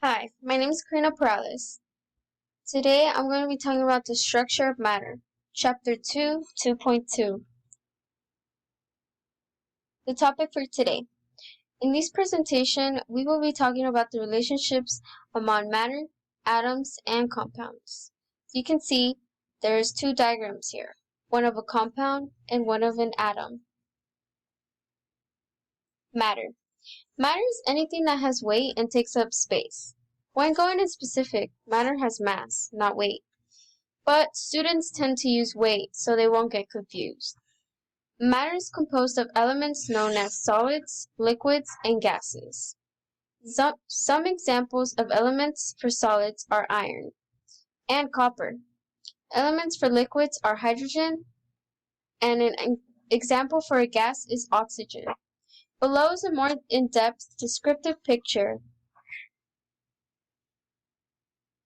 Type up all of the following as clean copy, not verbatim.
Hi, my name is Karina Perales. Today I'm going to be talking about the structure of matter, Chapter 2, 2.2. The topic for today. In this presentation, we will be talking about the relationships among matter, atoms, and compounds. You can see there's two diagrams here, one of a compound and one of an atom. Matter. Matter is anything that has weight and takes up space. When going in specific, matter has mass, not weight. But students tend to use weight so they won't get confused. Matter is composed of elements known as solids, liquids, and gases. Some examples of elements for solids are iron and copper. Elements for liquids are hydrogen, and an example for a gas is oxygen. Below is a more in-depth descriptive picture.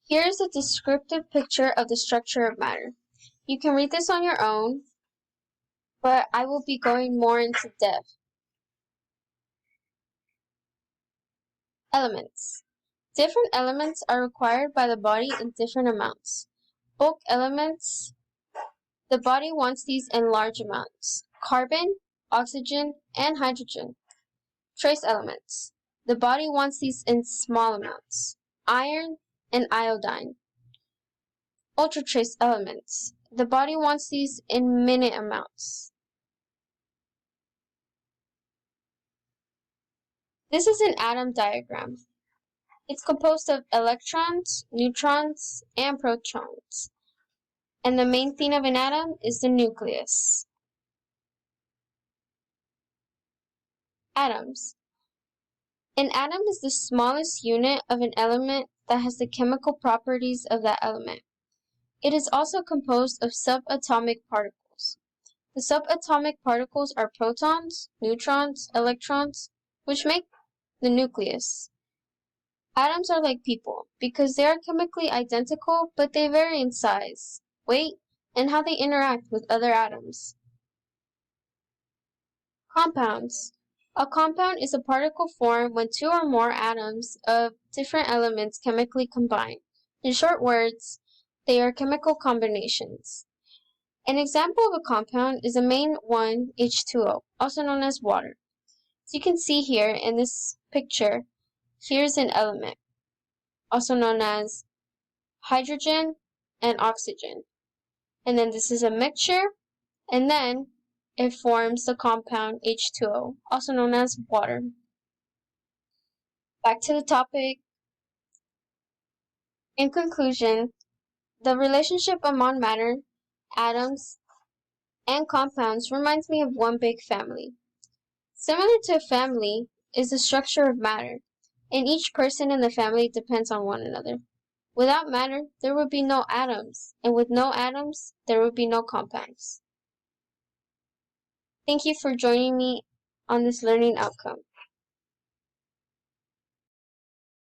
Here is a descriptive picture of the structure of matter. You can read this on your own, but I will be going more into depth. Elements. Different elements are required by the body in different amounts. Bulk elements, the body wants these in large amounts. Carbon, oxygen, and hydrogen. Trace elements. The body wants these in small amounts. Iron and iodine. Ultratrace elements. The body wants these in minute amounts. This is an atom diagram. It's composed of electrons, neutrons, and protons. And the main thing of an atom is the nucleus. Atoms. An atom is the smallest unit of an element that has the chemical properties of that element. It is also composed of subatomic particles. The subatomic particles are protons, neutrons, electrons, which make the nucleus. Atoms are like people because they are chemically identical, but they vary in size, weight, and how they interact with other atoms. Compounds. A compound is a particle formed when two or more atoms of different elements chemically combine. In short words, they are chemical combinations. An example of a compound is a main one H2O, also known as water. As you can see here in this picture, here's an element, also known as hydrogen and oxygen. And then this is a mixture, and then it forms the compound H2O, also known as water. Back to the topic. In conclusion, the relationship among matter, atoms, and compounds reminds me of one big family. Similar to a family is the structure of matter, and each person in the family depends on one another. Without matter, there would be no atoms, and with no atoms, there would be no compounds. Thank you for joining me on this learning outcome.